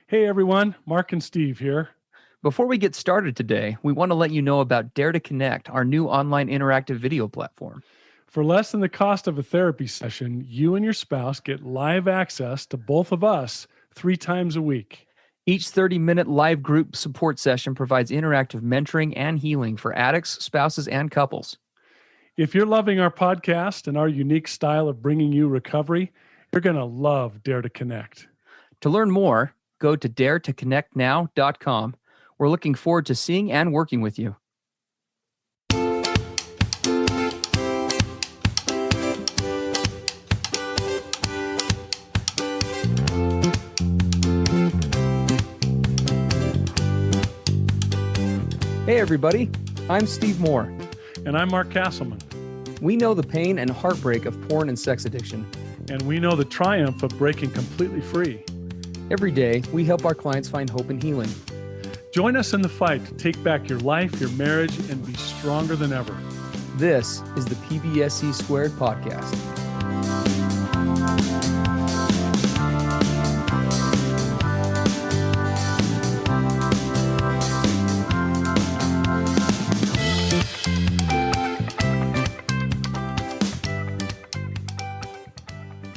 Hey everyone, Mark and Steve here. Before we get started today, we want to let you know about Dare to Connect, our new online interactive video platform. For less than the cost of a therapy session, you and your spouse get live access to both of us 3 times a week. Each 30-minute live group support session provides interactive mentoring and healing for addicts, spouses, and couples. If you're loving our podcast and our unique style of bringing you recovery, you're going to love Dare to Connect. To learn more, go to daretoconnectnow.com. We're looking forward to seeing and working with you. Hey everybody, I'm Steve Moore. And I'm Mark Castleman. We know the pain and heartbreak of porn and sex addiction. And we know the triumph of breaking completely free. Every day, we help our clients find hope and healing. Join us in the fight to take back your life, your marriage, and be stronger than ever. This is the PBSC Squared podcast.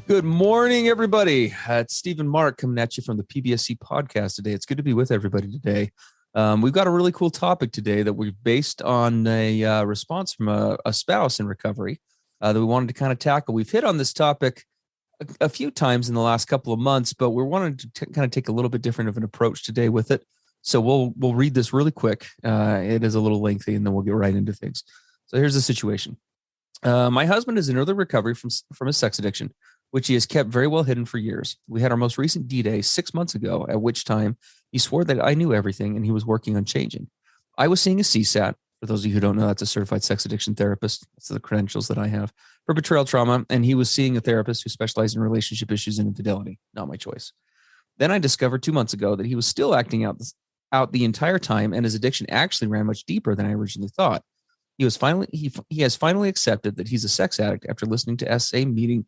Good morning, everybody. It's Steve and Mark coming at you from the PBSC podcast today. It's good to be with everybody today. We've got a really cool topic today that we've based on a response from a spouse in recovery that we wanted to kind of tackle. We've hit on this topic a few times in the last couple of months, but we're wanting to kind of take a little bit different of an approach today with it. So we'll read this really quick. It is a little lengthy, and then we'll get right into things. So here's the situation. My husband is in early recovery from his sex addiction, which he has kept very well hidden for years. We had our most recent D-Day 6 months ago, at which time he swore that I knew everything and he was working on changing. I was seeing a CSAT. For those of you who don't know, that's a certified sex addiction therapist. That's the credentials that I have for betrayal trauma. And he was seeing a therapist who specialized in relationship issues and infidelity. Not my choice. Then I discovered 2 months ago that he was still acting out the entire time, and his addiction actually ran much deeper than I originally thought. He has finally accepted that he's a sex addict after listening to SA meeting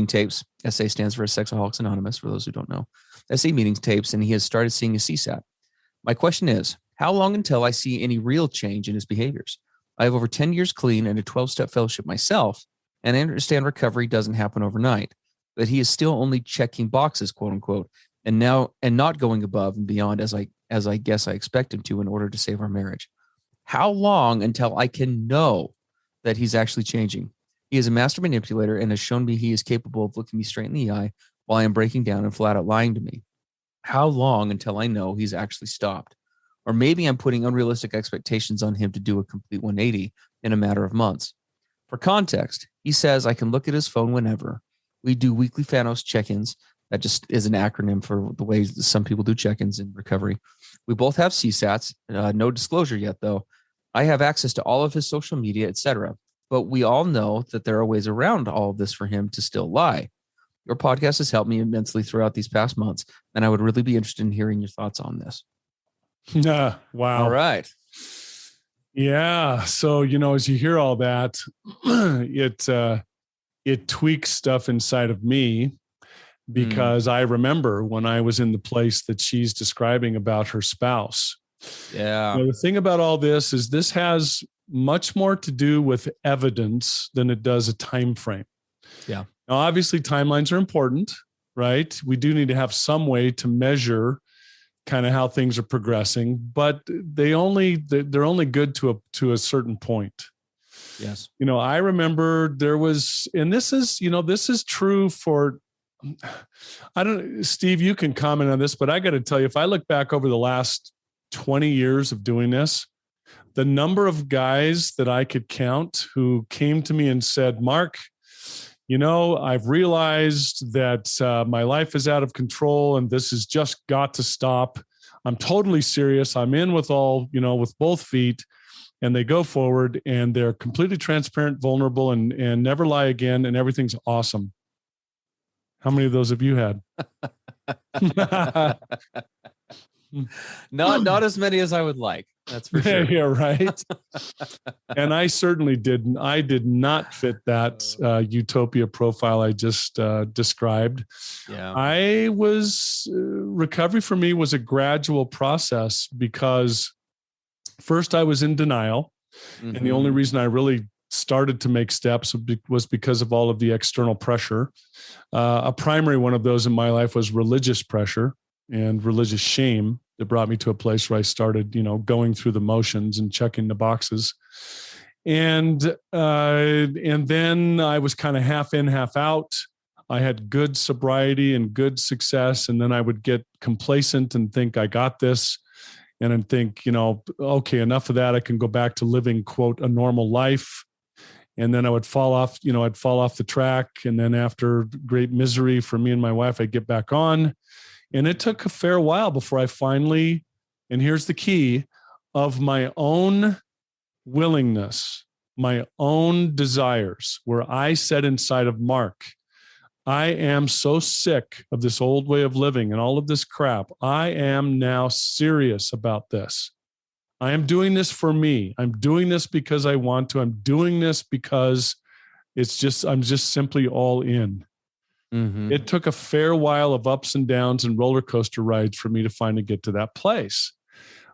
tapes. SA stands for Sexaholics Anonymous, for those who don't know. SA meeting tapes, and he has started seeing a CSAT. My question is, how long until I see any real change in his behaviors? I have over 10 years clean and a 12-step fellowship myself, and I understand recovery doesn't happen overnight, but he is still only checking boxes, quote unquote, and not going above and beyond as I guess I expect him to in order to save our marriage. How long until I can know that he's actually changing? He is a master manipulator and has shown me he is capable of looking me straight in the eye while I am breaking down and flat out lying to me. How long until I know he's actually stopped? Or maybe I'm putting unrealistic expectations on him to do a complete 180 in a matter of months. For context, he says I can look at his phone whenever. We do weekly Fanos check-ins. That just is an acronym for the way some people do check-ins in recovery. We both have CSATs. No disclosure yet, though. I have access to all of his social media, etc. But we all know that there are ways around all of this for him to still lie. Your podcast has helped me immensely throughout these past months, and I would really be interested in hearing your thoughts on this. Wow. All right. Yeah. So, as you hear all that, it tweaks stuff inside of me, because I remember when I was in the place that she's describing about her spouse. Yeah. The thing about all this is this has much more to do with evidence than it does a time frame. Yeah. Now, obviously, timelines are important, right? We do need to have some way to measure kind of how things are progressing, but they're only good to a certain point. Yes. I remember there was, and this is true for, Steve, you can comment on this, but I got to tell you, if I look back over the last 20 years of doing this, the number of guys that I could count who came to me and said, Mark, I've realized that my life is out of control and this has just got to stop. I'm totally serious. I'm in with with both feet. And they go forward and they're completely transparent, vulnerable, and never lie again. And everything's awesome. How many of those have you had? Not as many as I would like. That's for sure. Yeah, right. And I certainly didn't. I did not fit that utopia profile I just described. Yeah. I was recovery for me was a gradual process because first I was in denial. Mm-hmm. And the only reason I really started to make steps was because of all of the external pressure. A primary one of those in my life was religious pressure and religious shame that brought me to a place where I started, going through the motions and checking the boxes. And then I was kind of half in, half out. I had good sobriety and good success. And then I would get complacent and think I got this. And then think, okay, enough of that. I can go back to living, quote, a normal life. And then I would fall off, I'd fall off the track. And then after great misery for me and my wife, I'd get back on. And it took a fair while before I finally, and here's the key, of my own willingness, my own desires, where I said inside of Mark, I am so sick of this old way of living and all of this crap. I am now serious about this. I am doing this for me. I'm doing this because I want to. I'm doing this because I'm just simply all in. Mm-hmm. It took a fair while of ups and downs and roller coaster rides for me to finally get to that place.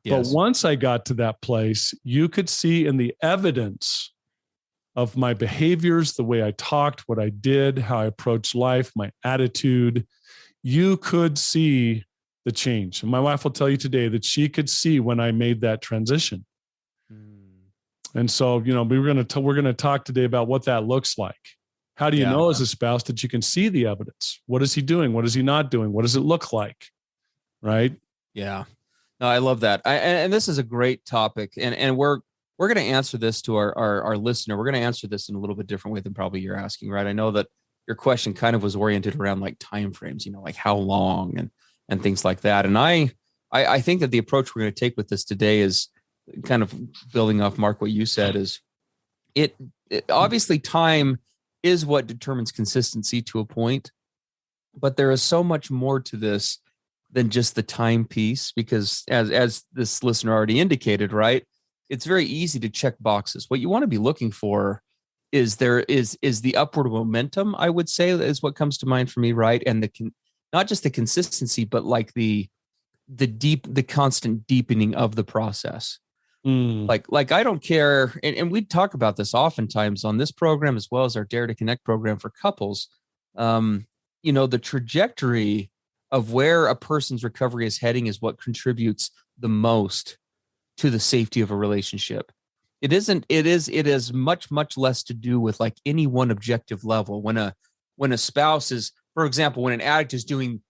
Yes. But once I got to that place, you could see in the evidence of my behaviors, the way I talked, what I did, how I approached life, my attitude, you could see the change. And my wife will tell you today that she could see when I made that transition. And so, we're going to talk today about what that looks like. How do you know as a spouse that you can see the evidence? What is he doing? What is he not doing? What does it look like? Right? Yeah. No, I love that. And this is a great topic. And we're going to answer this to our listener. We're going to answer this in a little bit different way than probably you're asking, right? I know that your question kind of was oriented around like timeframes, like how long and things like that. And I think that the approach we're going to take with this today is kind of building off, Mark, what you said is it obviously time is what determines consistency to a point, but there is so much more to this than just the time piece, because as this listener already indicated, right, it's very easy to check boxes. What you want to be looking for is the upward momentum, I would say, is what comes to mind for me, right? And not just the consistency, but like the constant deepening of the process. Like I don't care, and we talk about this oftentimes on this program as well as our Dare to Connect program for couples. The trajectory of where a person's recovery is heading is what contributes the most to the safety of a relationship. It is much, much less to do with like any one objective level. When a spouse is, for example, when an addict is doing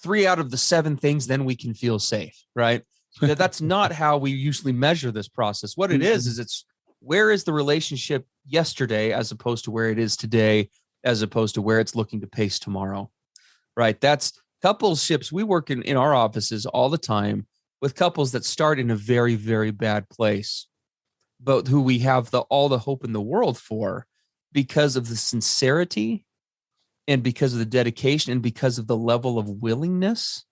3 out of the 7 things, then we can feel safe, right? That's not how we usually measure this process. What it is it's where is the relationship yesterday as opposed to where it is today, as opposed to where it's looking to pace tomorrow, right? That's coupleships. We work in our offices all the time with couples that start in a very, very bad place, but who we have all the hope in the world for because of the sincerity and because of the dedication and because of the level of willingness,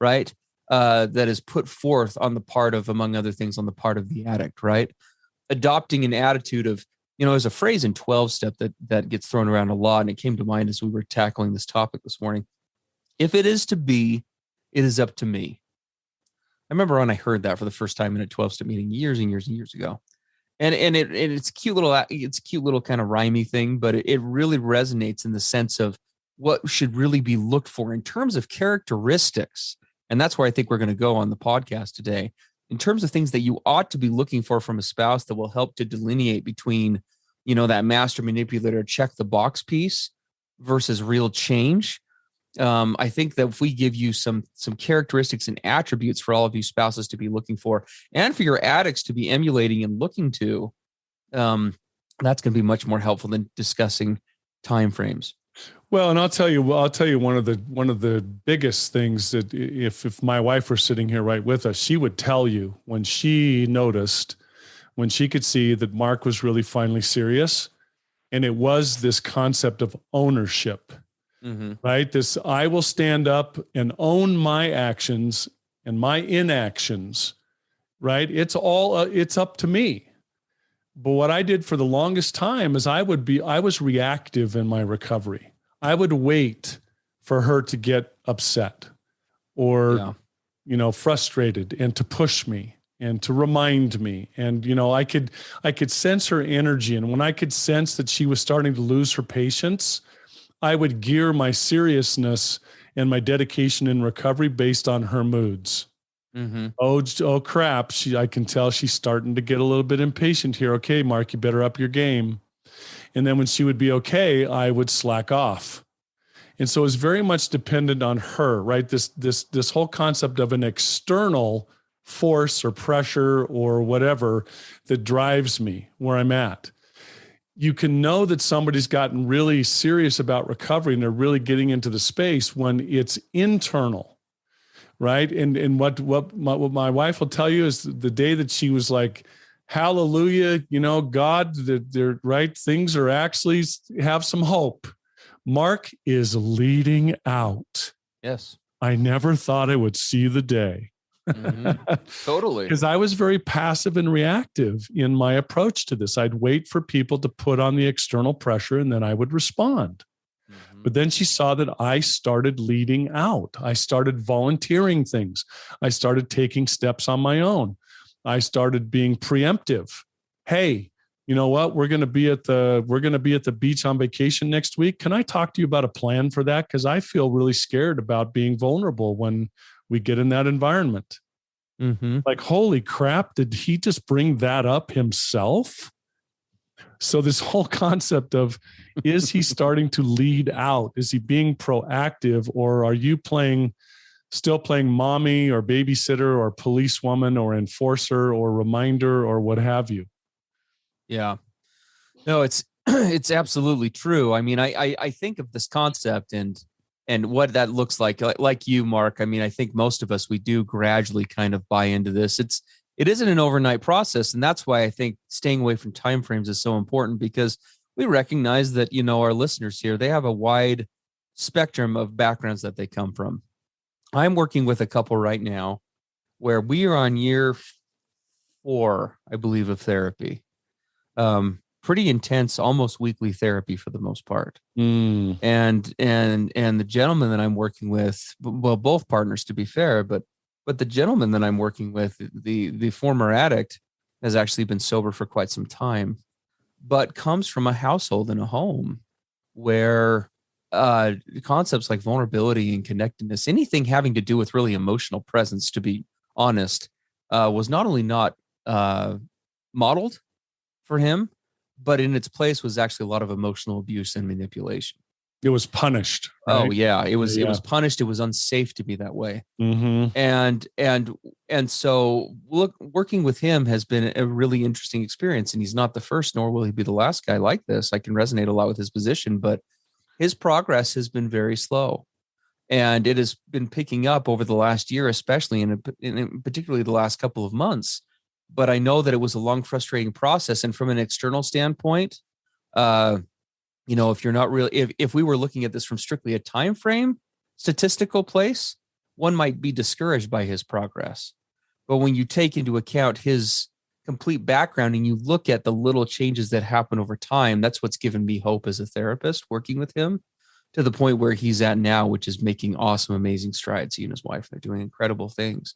right? That is put forth on the part of, among other things, on the part of the addict, right? Adopting an attitude of, there's a phrase in 12-step that gets thrown around a lot, and it came to mind as we were tackling this topic this morning. If it is to be, it is up to me. I remember when I heard that for the first time in a 12-step meeting years and years and years ago. And it's a cute little kind of rhymey thing, but it really resonates in the sense of what should really be looked for in terms of characteristics. And that's where I think we're going to go on the podcast today, in terms of things that you ought to be looking for from a spouse that will help to delineate between, that master manipulator check the box piece versus real change. I think that if we give you some characteristics and attributes for all of you spouses to be looking for, and for your addicts to be emulating and looking to, that's going to be much more helpful than discussing timeframes. Well, and I'll tell you one of the biggest things that if my wife were sitting here right with us, she would tell you when she could see that Mark was really finally serious, and it was this concept of ownership, right? This, I will stand up and own my actions and my inactions, right? It's all, it's up to me. But what I did for the longest time is I was reactive in my recovery. I would wait for her to get upset or, frustrated and to push me and to remind me. And, I could sense her energy. And when I could sense that she was starting to lose her patience, I would gear my seriousness and my dedication in recovery based on her moods. Mm-hmm. Oh crap. I can tell she's starting to get a little bit impatient here. Okay, Mark, you better up your game. And then when she would be okay, I would slack off. And so it's very much dependent on her, right? This whole concept of an external force or pressure or whatever that drives me where I'm at. You can know that somebody's gotten really serious about recovery and they're really getting into the space when it's internal, right? And what my wife will tell you is the day that she was like, hallelujah, God, they're right. Things are actually have some hope. Mark is leading out. Yes. I never thought I would see the day. Mm-hmm. Totally. Because I was very passive and reactive in my approach to this. I'd wait for people to put on the external pressure and then I would respond. Mm-hmm. But then she saw that I started leading out. I started volunteering things. I started taking steps on my own. I started being preemptive. Hey, you know what? We're going to be at the beach on vacation next week. Can I talk to you about a plan for that? Because I feel really scared about being vulnerable when we get in that environment. Mm-hmm. Like, holy crap, did he just bring that up himself? So this whole concept of, is he starting to lead out? Is he being proactive, or are you still playing mommy or babysitter or policewoman or enforcer or reminder or what have you? Yeah, no, it's absolutely true. I mean, I think of this concept and what that looks like you, Mark. I mean, I think most of us, we do gradually kind of buy into this. It isn't an overnight process. And that's why I think staying away from timeframes is so important, because we recognize that, our listeners here, they have a wide spectrum of backgrounds that they come from. I'm working with a couple right now where we are on year 4, I believe, of therapy. Pretty intense, almost weekly therapy for the most part. And the gentleman that I'm working with, well, both partners to be fair, but the gentleman that I'm working with, the former addict, has actually been sober for quite some time, but comes from a household and a home where concepts like vulnerability and connectedness, anything having to do with really emotional presence, to be honest, was not only not modeled for him, but in its place was actually a lot of emotional abuse and manipulation. It was punished. Right? Oh yeah, it was punished. It was unsafe to be that way. Mm-hmm. And so working with him has been a really interesting experience. And he's not the first, nor will he be the last guy like this. I can resonate a lot with his position, but his progress has been very slow, and it has been picking up over the last year, especially in particularly the last couple of months. But I know that it was a long, frustrating process. And from an external standpoint, if you're not really, if we were looking at this from strictly a time frame, statistical place, one might be discouraged by his progress. But when you take into account his complete background and you look at the little changes that happen over time, that's what's given me hope as a therapist working with him to the point where he's at now, which is making awesome, amazing strides. He and his wife, they're doing incredible things.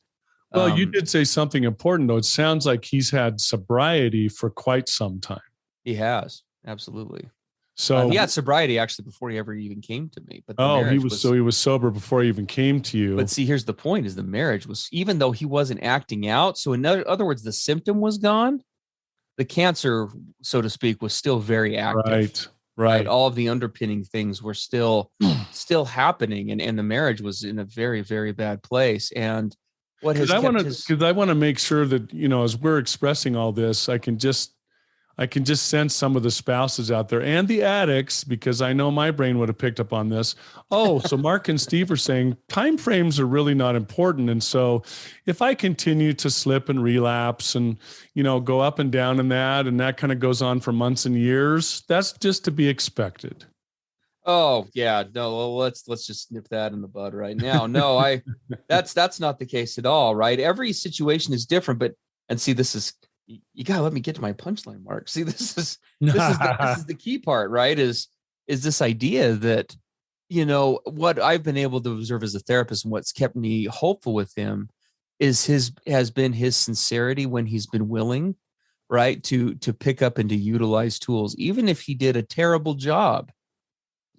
Well, you did say something important, though. It sounds like he's had sobriety for quite some time. He has. Absolutely. So he had sobriety actually before he ever even came to me. But he was sober before he even came to you. But see, here's the point: is the marriage was, even though he wasn't acting out. So in other words, the symptom was gone. The cancer, so to speak, was still very active. Right. All of the underpinning things were still happening, and the marriage was in a very, very bad place. And what has I want to make sure that, as we're expressing all this, I can just sense some of the spouses out there and the addicts, because I know my brain would have picked up on this. Oh, so Mark and Steve are saying time frames are really not important. And so if I continue to slip and relapse and, go up and down in that, and that kind of goes on for months and years, that's just to be expected. Oh yeah, no. Well, let's just nip that in the bud right now. No, that's not the case at all, right? Every situation is different, but and see, this is you gotta let me get to my punchline, Mark. See, this is the key part, right? Is this idea that what I've been able to observe as a therapist and what's kept me hopeful with him is has been his sincerity when he's been willing, right, to pick up and to utilize tools, even if he did a terrible job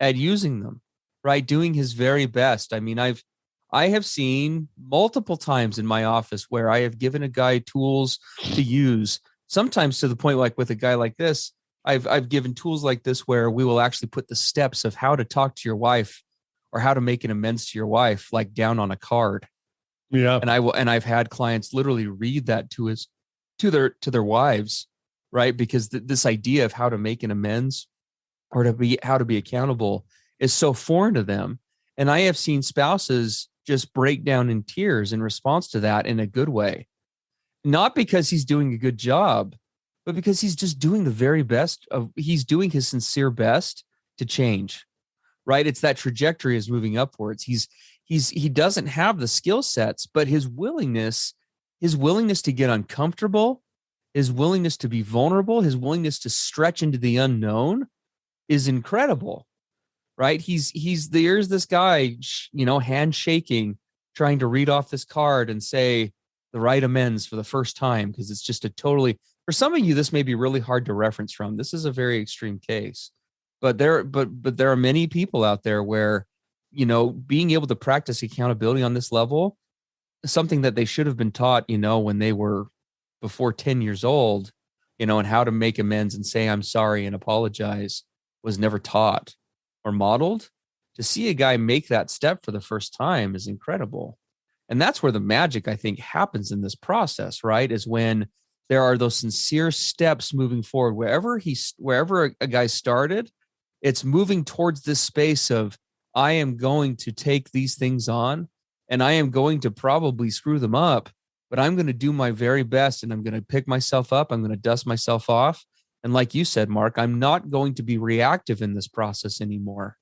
at using them, right? Doing his very best. I mean, I have seen multiple times in my office where I have given a guy tools to use, sometimes to the point like with a guy like this, I've given tools like this where we will actually put the steps of how to talk to your wife or how to make an amends to your wife like down on a card. Yeah. And I've had clients literally read that to their wives, right? Because this idea of how to make an amends or how to be accountable is so foreign to them. And I have seen spouses just break down in tears in response to that in a good way, not because he's doing a good job, but because he's just doing the very best he's doing his sincere best to change, right? It's that trajectory is moving upwards. He doesn't have the skill sets, but his willingness to get uncomfortable, his willingness to be vulnerable, his willingness to stretch into the unknown is incredible, right? There's this guy, handshaking, trying to read off this card and say the right amends for the first time, because it's just for some of you, this may be really hard to reference from. This is a very extreme case, but there are many people out there where, being able to practice accountability on this level is something that they should have been taught, when they were before 10 years old, and how to make amends and say, I'm sorry and apologize was never taught or modeled. To see a guy make that step for the first time is incredible. And that's where the magic, I think, happens in this process, right? Is when there are those sincere steps moving forward. Wherever a guy started, it's moving towards this space of, I am going to take these things on and I am going to probably screw them up, but I'm going to do my very best and I'm going to pick myself up. I'm going to dust myself off. And like you said, Mark, I'm not going to be reactive in this process anymore.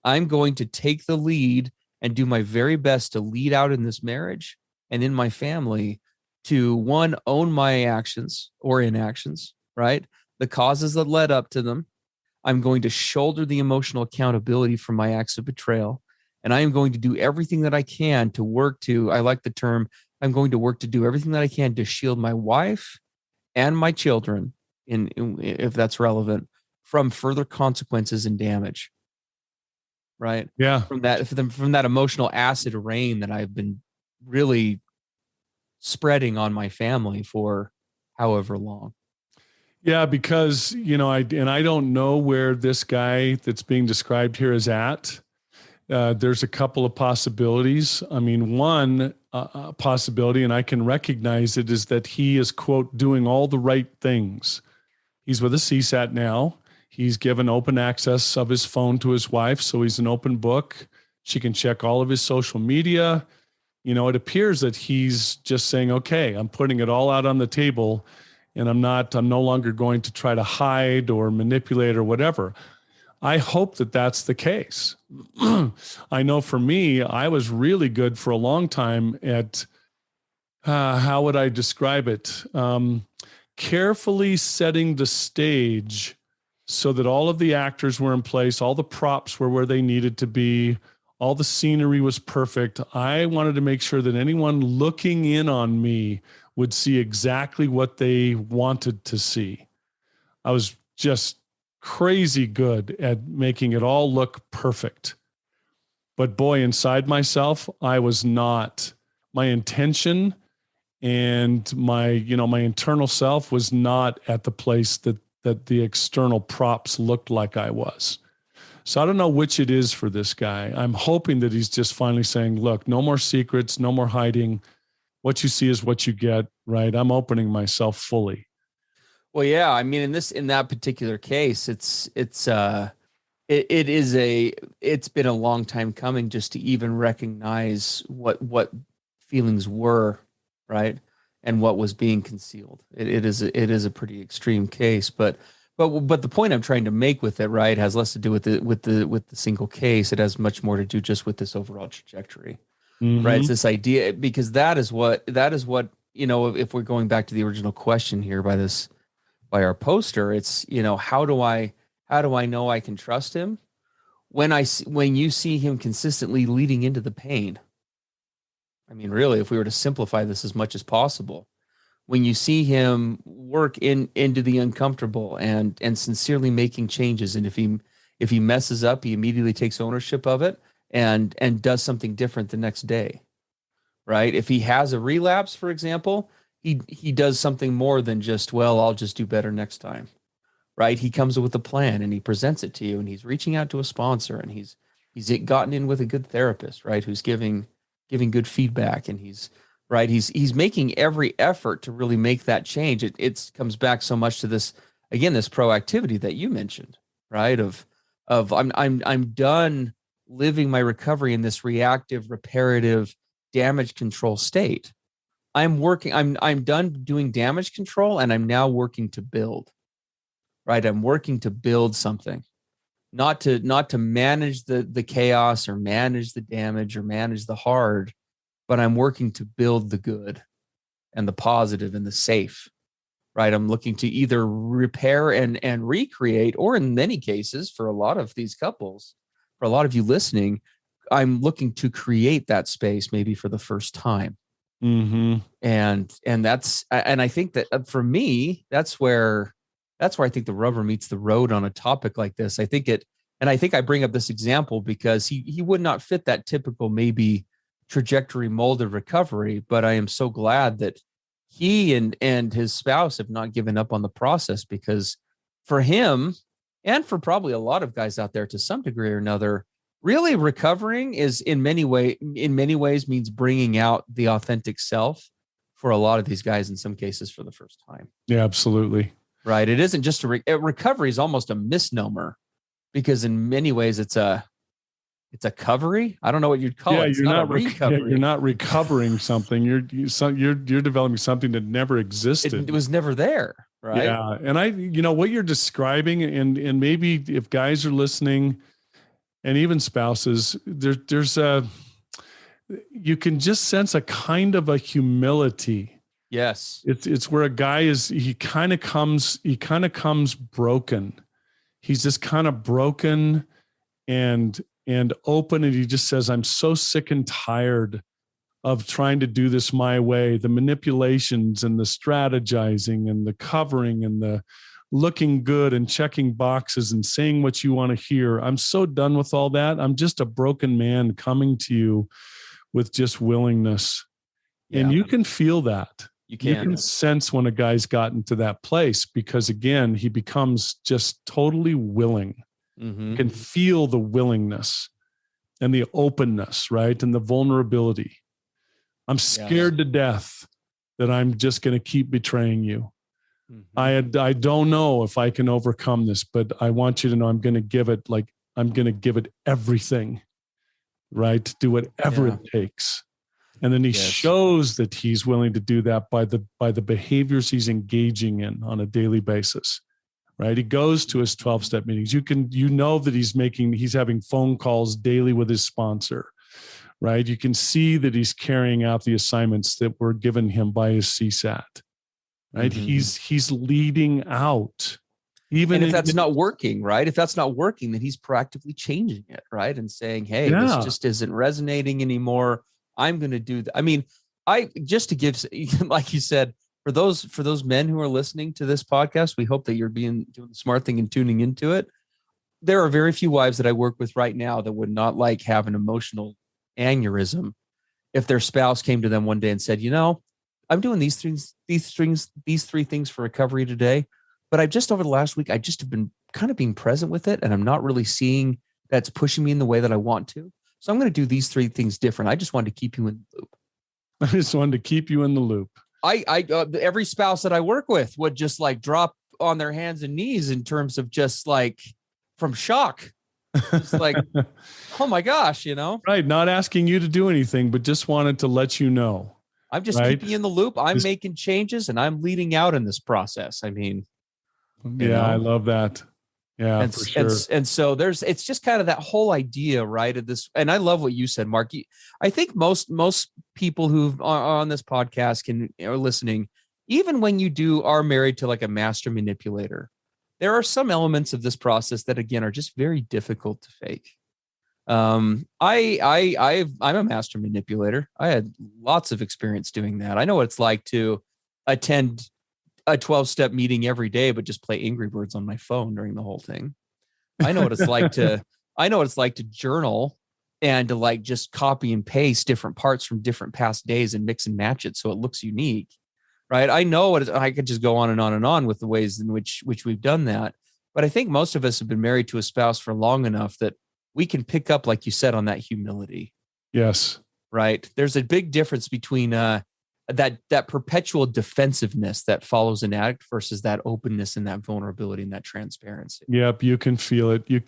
I'm going to take the lead and do my very best to lead out in this marriage and in my family to, one, own my actions or inactions, right? The causes that led up to them. I'm going to shoulder the emotional accountability for my acts of betrayal. And I am going to do everything that I can to work to, I like the term, I'm going to work to do everything that I can to shield my wife and my children, if that's relevant, from further consequences and damage. Right. Yeah. From that emotional acid rain that I've been really spreading on my family for however long. Yeah, because, I don't know where this guy that's being described here is at. There's a couple of possibilities. I mean, one possibility, and I can recognize it, is that he is, quote, doing all the right things. He's with a CSAT now. He's given open access of his phone to his wife, so he's an open book. She can check all of his social media. It appears that he's just saying, okay, I'm putting it all out on the table, and I'm no longer going to try to hide or manipulate or whatever. I hope that that's the case. I know for me, I was really good for a long time at, how would I describe it? Carefully setting the stage so that all of the actors were in place, all the props were where they needed to be, all the scenery was perfect. I wanted to make sure that anyone looking in on me would see exactly what they wanted to see. I was just crazy good at making it all look perfect. But boy, inside myself, I was not. My intention and my internal self was not at the place that the external props looked like I was. So I don't know which it is for this guy. I'm hoping that he's just finally saying, look, no more secrets, no more hiding. What you see is what you get, right? I'm opening myself fully. Well, yeah, I mean, in that particular case, it's been a long time coming just to even recognize what feelings were, right, and what was being concealed. It is a pretty extreme case, but But the point I'm trying to make with it, right, has less to do with the single case. It has much more to do just with this overall trajectory, right? It's this idea, because that is what if we're going back to the original question here by our poster, it's how do I know I can trust him when you see him consistently leading into the pain. I mean, really, if we were to simplify this as much as possible, when you see him work into the uncomfortable and sincerely making changes, and if he messes up, he immediately takes ownership of it and does something different the next day, right? If he has a relapse, for example, he does something more than just, well, I'll just do better next time, right? He comes up with a plan and he presents it to you, and he's reaching out to a sponsor, and he's gotten in with a good therapist, right? Who's giving good feedback, and he's making every effort to really make that change. It comes back so much to this proactivity that you mentioned, right? Of I'm done living my recovery in this reactive, reparative, damage control state. I'm done doing damage control, and I'm now working to build, right? I'm working to build something, not to manage the chaos or manage the damage or manage the hard, but I'm working to build the good and the positive and the safe, right? I'm looking to either repair and recreate, or in many cases, for a lot of these couples, for a lot of you listening, I'm looking to create that space maybe for the first time. And I think that for me, that's where I think the rubber meets the road on a topic like this. I think I bring up this example because he would not fit that typical maybe trajectory molded recovery, but I am so glad that he and his spouse have not given up on the process, because for him, and for probably a lot of guys out there to some degree or another, really recovering is in many ways means bringing out the authentic self for a lot of these guys, in some cases for the first time. Yeah, absolutely. Right. It isn't just recovery is almost a misnomer, because in many ways it's a covery. I don't know what you'd call it. It's not a recovery. You're not recovering something. You're developing something that never existed. It was never there, right? Yeah, and what you're describing, and maybe if guys are listening, and even spouses, there's you can just sense a kind of a humility. Yes, it's where a guy he kind of comes broken. He's just kind of broken and open, and he just says, I'm so sick and tired of trying to do this my way, the manipulations and the strategizing and the covering and the looking good and checking boxes and saying what you want to hear. I'm so done with all that. I'm just a broken man coming to you with just willingness. Yeah. And you can feel that. You can sense when a guy's gotten to that place, because again, he becomes just totally willing. You can feel the willingness and the openness, right? And the vulnerability. I'm scared to death that I'm just going to keep betraying you. I don't know if I can overcome this, but I want you to know I'm going to give it everything, right? Do whatever it takes. And then he shows that he's willing to do that by the behaviors he's engaging in on a daily basis. Right. He goes to his 12-step meetings. You know that he's having phone calls daily with his sponsor, right? You can see that he's carrying out the assignments that were given him by his CSAT, right? He's leading out. Even if that's not working, right? If that's not working, then he's proactively changing it, right? And saying, hey, this just isn't resonating anymore. I'm going to do that. I mean, just to give, like you said, for those men who are listening to this podcast, we hope that you're doing the smart thing and tuning into it. There are very few wives that I work with right now that would not have an emotional aneurysm if their spouse came to them one day and said, I'm doing these three things for recovery today, but I've just over the last week, I just have been kind of being present with it, and I'm not really seeing that's pushing me in the way that I want to. So I'm going to do these three things different. I just wanted to keep you in the loop. I just wanted to keep you in the loop. Every spouse that I work with would just drop on their hands and knees in terms of just from shock. It's oh my gosh, Right. Not asking you to do anything, but just wanted to let you know. I'm just keeping you in the loop. I'm making changes and I'm leading out in this process. I mean, Yeah, I love that. Yeah, And, for sure. and so it's just kind of that whole idea, right? Of this. And I love what you said, Mark. I think most people who are on this podcast are listening, even when you are married to like a master manipulator, there are some elements of this process that again are just very difficult to fake. I'm a master manipulator. I had lots of experience doing that. I know what it's like to attend a 12-step meeting every day, but just play Angry Birds on my phone during the whole thing. I know what it's like to journal and to like just copy and paste different parts from different past days and mix and match it so it looks unique. Right. I know I could just go on and on and on with the ways in which we've done that. But I think most of us have been married to a spouse for long enough that we can pick up, like you said, on that humility. Yes. Right. There's a big difference between that perpetual defensiveness that follows an addict versus that openness and that vulnerability and that transparency. Yep. You can feel it. You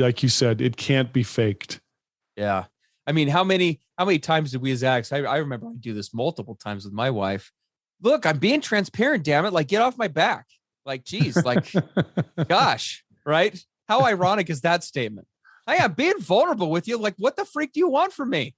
like you said, it can't be faked. Yeah. I mean, how many times did we as addicts? I remember I do this multiple times with my wife. Look, I'm being transparent, damn it. Like, get off my back. Like, geez, like, gosh, right? How ironic is that statement? Hey, I'm being vulnerable with you. Like, what the freak do you want from me?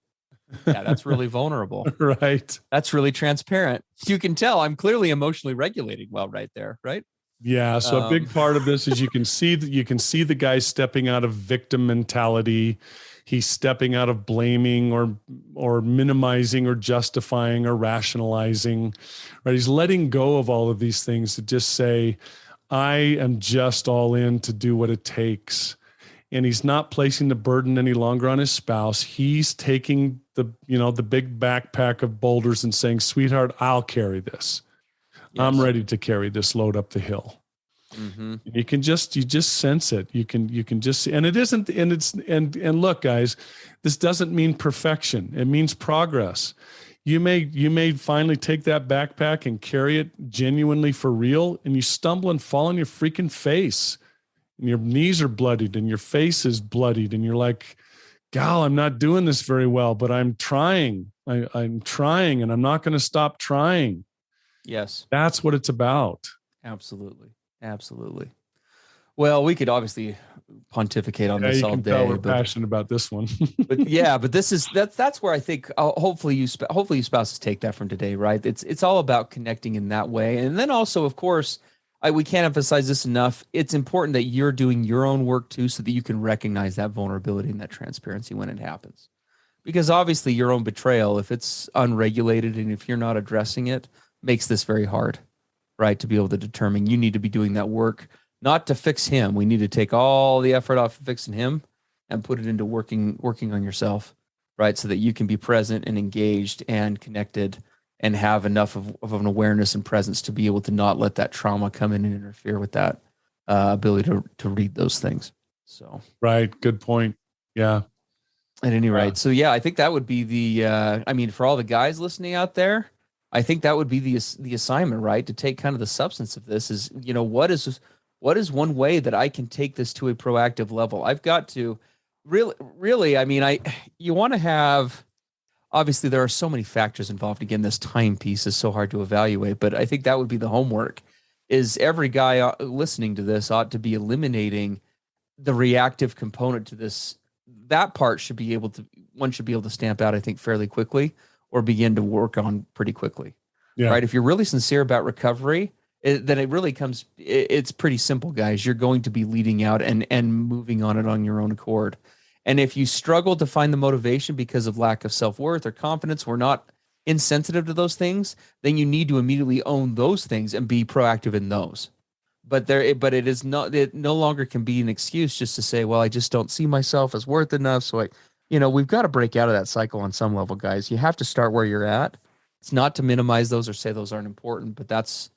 Yeah, that's really vulnerable. Right. That's really transparent. You can tell I'm clearly emotionally regulating well right there, right? Yeah. So a big part of this is you can see the guy stepping out of victim mentality. He's stepping out of blaming or minimizing or justifying or rationalizing, right? He's letting go of all of these things to just say, I am just all in to do what it takes. And he's not placing the burden any longer on his spouse. He's taking the big backpack of boulders and saying, sweetheart, I'll carry this. Yes. I'm ready to carry this load up the hill. Mm-hmm. You just sense it. You can just, and it isn't, and look, guys, this doesn't mean perfection. It means progress. You may finally take that backpack and carry it genuinely for real, and you stumble and fall on your freaking face, and your knees are bloodied and your face is bloodied, and you're like, gal, I'm not doing this very well, but I'm trying. I'm trying, and I'm not going to stop trying. Yes. That's what it's about. Absolutely. Well, we could obviously pontificate on this all day. Tell we're passionate about this one. but that's where I think hopefully you spouses take that from today, right? It's all about connecting in that way, and then also, of course, we can't emphasize this enough. It's important that you're doing your own work too, so that you can recognize that vulnerability and that transparency when it happens. Because obviously, your own betrayal, if it's unregulated and if you're not addressing it, makes this very hard. Right, to be able to determine you need to be doing that work, not to fix him. We need to take all the effort off of fixing him and put it into working on yourself, right? So that you can be present and engaged and connected and have enough of an awareness and presence to be able to not let that trauma come in and interfere with that ability to read those things. So, right. Good point. Yeah. At any rate. So yeah, I think that would be the, for all the guys listening out there, I think that would be the assignment, right? To take kind of the substance of this is, what is one way that I can take this to a proactive level? I've got to really, you want to have, obviously there are so many factors involved. Again, this time piece is so hard to evaluate, but I think that would be the homework is every guy listening to this ought to be eliminating the reactive component to this. That part one should be able to stamp out, I think, fairly quickly, or begin to work on pretty quickly, right? If you're really sincere about recovery, then it really it's pretty simple, guys. You're going to be leading out and moving on it on your own accord. And if you struggle to find the motivation because of lack of self-worth or confidence, we're not insensitive to those things, then you need to immediately own those things and be proactive in those. But it no longer can be an excuse just to say, well, I just don't see myself as worth enough. So we've got to break out of that cycle on some level, guys. You have to start where you're at. It's not to minimize those or say those aren't important, but that's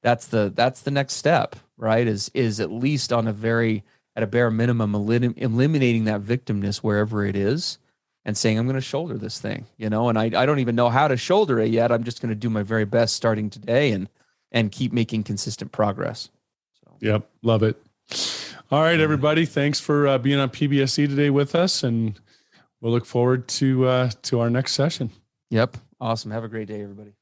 the next step, right? Is at least at a bare minimum, eliminating that victimness wherever it is and saying, I'm going to shoulder this thing, and I don't even know how to shoulder it yet. I'm just going to do my very best starting today and keep making consistent progress. So. Yep. Love it. All right, everybody. Thanks for being on PBSC today with us, and we'll look forward to our next session. Yep. Awesome. Have a great day, everybody.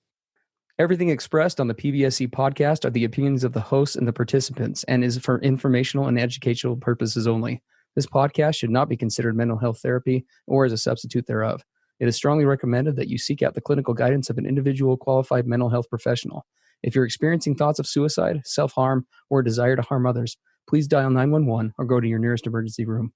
Everything expressed on the PBSC podcast are the opinions of the hosts and the participants and is for informational and educational purposes only. This podcast should not be considered mental health therapy or as a substitute thereof. It is strongly recommended that you seek out the clinical guidance of an individual qualified mental health professional. If you're experiencing thoughts of suicide, self-harm, or a desire to harm others, please dial 911 or go to your nearest emergency room.